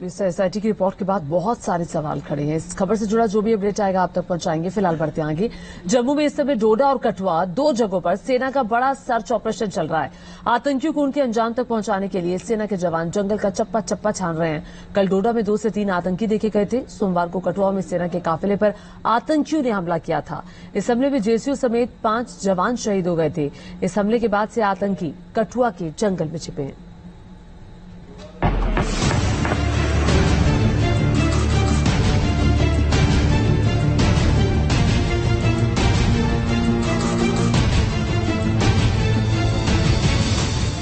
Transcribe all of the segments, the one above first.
SIT की report के बाद बहुत सारे सवाल खड़े हैं। इस खबर से जुड़ा जो भी अपडेट आएगा आप तक पहुंचाएंगे। फिलहाल बढ़ते हैं आगे। जम्मू में इस समय डोडा और कठुआ दो जगहों पर सेना का बड़ा सर्च ऑपरेशन चल रहा है। आतंकियों को उनके अंजाम तक पहुंचाने के लिए सेना के जवान जंगल का चप्पा चप्पा छान रहे हैं। कल डोडा में 2 से 3 आतंकी देखे गए थे। सोमवार को कठुआ में सेना के काफिले पर आतंकियों ने हमला किया था। इस हमले में जेसीओ समेत 5 जवान शहीद हो गए थे। इस हमले के बाद से आतंकी कठुआ के जंगल में छिपे हैं।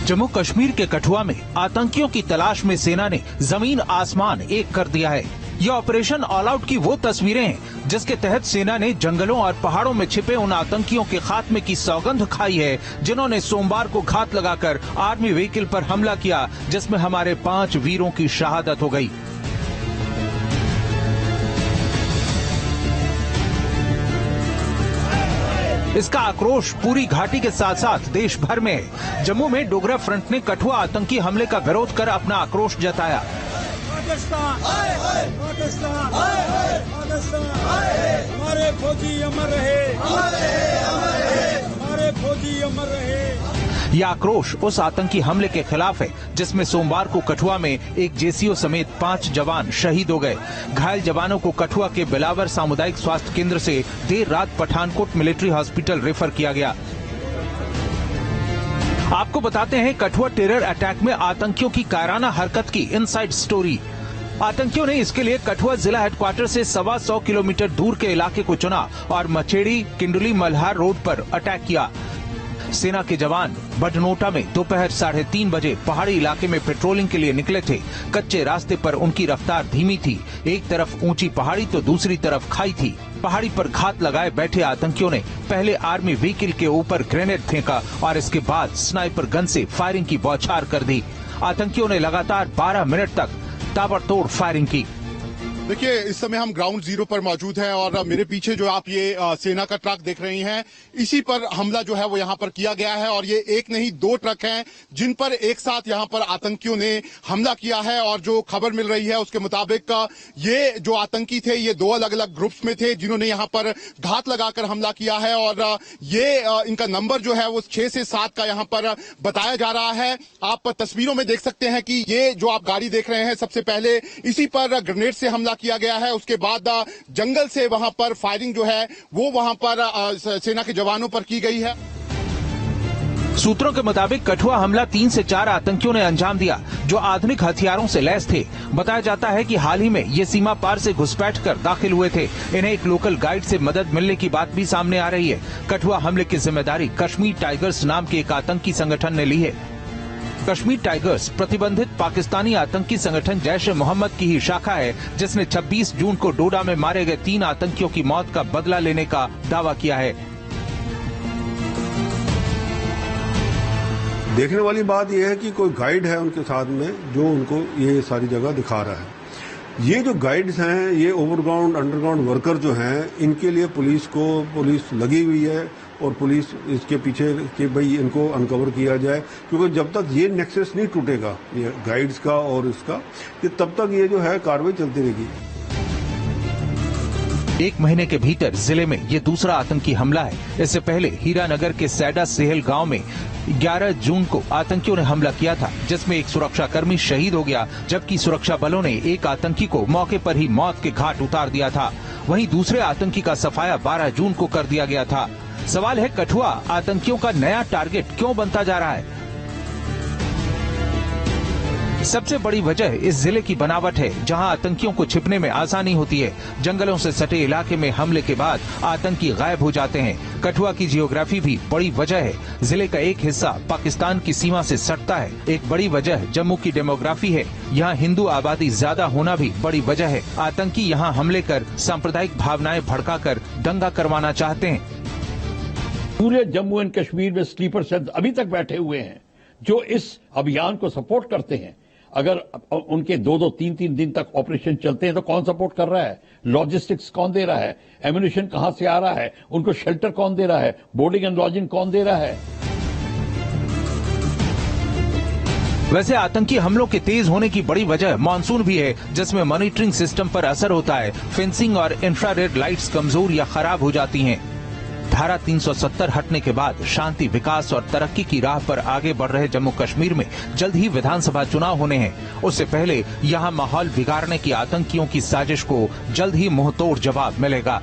जम्मू कश्मीर के कठुआ में आतंकियों की तलाश में सेना ने जमीन आसमान एक कर दिया है। ये ऑपरेशन ऑल आउट की वो तस्वीरें हैं जिसके तहत सेना ने जंगलों और पहाड़ों में छिपे उन आतंकियों के खात्मे की सौगंध खाई है जिन्होंने सोमवार को घात लगाकर आर्मी व्हीकल पर हमला किया, जिसमें हमारे 5 वीरों की शहादत हो गई। इसका आक्रोश पूरी घाटी के साथ साथ देश भर में है। जम्मू में डोगरा फ्रंट ने कठुआ आतंकी हमले का विरोध कर अपना आक्रोश जताया। हमारे फौजी अमर रहे, हमारे फौजी अमर रहे। यह आक्रोश उस आतंकी हमले के खिलाफ है जिसमें सोमवार को कठुआ में एक जेसीओ समेत 5 जवान शहीद हो गए। घायल जवानों को कठुआ के बिलावर सामुदायिक स्वास्थ्य केंद्र से देर रात पठानकोट मिलिट्री हॉस्पिटल रेफर किया गया। आपको बताते हैं कठुआ टेरर अटैक में आतंकियों की कायराना हरकत की इनसाइड स्टोरी। आतंकियों ने इसके लिए कठुआ जिला हेडक्वार्टर से 125 किलोमीटर दूर के इलाके को चुना और मछेड़ी किंडली मल्हार रोड पर अटैक किया। सेना के जवान बडनोटा में दोपहर 3:30 बजे पहाड़ी इलाके में पेट्रोलिंग के लिए निकले थे। कच्चे रास्ते पर उनकी रफ्तार धीमी थी। एक तरफ ऊंची पहाड़ी तो दूसरी तरफ खाई थी। पहाड़ी पर घात लगाए बैठे आतंकियों ने पहले आर्मी व्हीकल के ऊपर ग्रेनेड फेंका और इसके बाद स्नाइपर गन से फायरिंग की बौछार कर दी। आतंकियों ने लगातार 12 मिनट तक ताबड़तोड़ फायरिंग की। देखिए, इस समय हम ग्राउंड जीरो पर मौजूद हैं और मेरे पीछे जो आप ये सेना का ट्रक देख रही हैं, इसी पर हमला जो है वो यहाँ पर किया गया है। और ये एक नहीं 2 ट्रक हैं जिन पर एक साथ यहाँ पर आतंकियों ने हमला किया है। और जो खबर मिल रही है उसके मुताबिक ये जो आतंकी थे ये 2 अलग अलग ग्रुप्स में थे जिन्होंने यहाँ पर घात लगाकर हमला किया है। और ये इनका नंबर जो है वो 6 से 7 का यहाँ पर बताया जा रहा है। आप तस्वीरों में देख सकते हैं कि ये जो आप गाड़ी देख रहे हैं, सबसे पहले इसी पर ग्रेनेड से हमला किया गया है। उसके बाद जंगल से वहां पर फायरिंग जो है वो वहां पर सेना के जवानों पर की गई है। सूत्रों के मुताबिक कठुआ हमला 3 से 4 आतंकियों ने अंजाम दिया जो आधुनिक हथियारों से लैस थे। बताया जाता है कि हाल ही में ये सीमा पार से घुसपैठ कर दाखिल हुए थे। इन्हें एक लोकल गाइड से मदद मिलने की बात भी सामने आ रही है। कठुआ हमले की जिम्मेदारी कश्मीर टाइगर्स नाम के एक आतंकी संगठन ने ली है। कश्मीर टाइगर्स प्रतिबंधित पाकिस्तानी आतंकी संगठन जैश-ए-मोहम्मद की ही शाखा है जिसने 26 जून को डोडा में मारे गए 3 आतंकियों की मौत का बदला लेने का दावा किया है। देखने वाली बात यह है कि कोई गाइड है उनके साथ में जो उनको ये सारी जगह दिखा रहा है। ये जो गाइड्स हैं, ये ओवरग्राउंड अंडरग्राउंड वर्कर जो हैं, इनके लिए पुलिस लगी हुई है और पुलिस इसके पीछे कि भाई इनको अनकवर किया जाए, क्योंकि जब तक ये नेक्सस नहीं टूटेगा ये गाइड्स का और इसका, कि तब तक ये जो है कार्रवाई चलती रहेगी। 1 महीने के भीतर जिले में ये दूसरा आतंकी हमला है। इससे पहले हीरानगर के सैडा सेहल गांव में 11 जून को आतंकियों ने हमला किया था जिसमें एक सुरक्षाकर्मी शहीद हो गया, जबकि सुरक्षा बलों ने एक आतंकी को मौके पर ही मौत के घाट उतार दिया था। वहीं दूसरे आतंकी का सफाया 12 जून को कर दिया गया था। सवाल है, कठुआ आतंकियों का नया टारगेट क्यों बनता जा रहा है? सबसे बड़ी वजह इस जिले की बनावट है, जहां आतंकियों को छिपने में आसानी होती है। जंगलों से सटे इलाके में हमले के बाद आतंकी गायब हो जाते हैं। कठुआ की जियोग्राफी भी बड़ी वजह है। जिले का एक हिस्सा पाकिस्तान की सीमा से सटता है। एक बड़ी वजह जम्मू की डेमोग्राफी है। यहाँ हिंदू आबादी ज्यादा होना भी बड़ी वजह है। आतंकी यहाँ हमले कर सांप्रदायिक भावनाएं भड़काकर दंगा करवाना चाहते हैं। पूरे जम्मू एंड कश्मीर में स्लीपर सेल्स अभी तक बैठे हुए हैं जो इस अभियान को सपोर्ट करते हैं। अगर उनके 2-2, 3-3 दिन तक ऑपरेशन चलते हैं तो कौन सपोर्ट कर रहा है? लॉजिस्टिक्स कौन दे रहा है? एम्यूनिशन कहां से आ रहा है? उनको शेल्टर कौन दे रहा है? बोर्डिंग एंड लॉजिंग कौन दे रहा है? वैसे आतंकी हमलों के तेज होने की बड़ी वजह मानसून भी है, जिसमें मॉनिटरिंग सिस्टम पर असर होता है। फेंसिंग और इंफ्रारेड लाइट्स कमजोर या खराब हो जाती हैं। धारा 370 हटने के बाद शांति, विकास और तरक्की की राह पर आगे बढ़ रहे जम्मू कश्मीर में जल्द ही विधानसभा चुनाव होने हैं। उससे पहले यहां माहौल बिगाड़ने की आतंकियों की साजिश को जल्द ही मुंहतोड़ जवाब मिलेगा।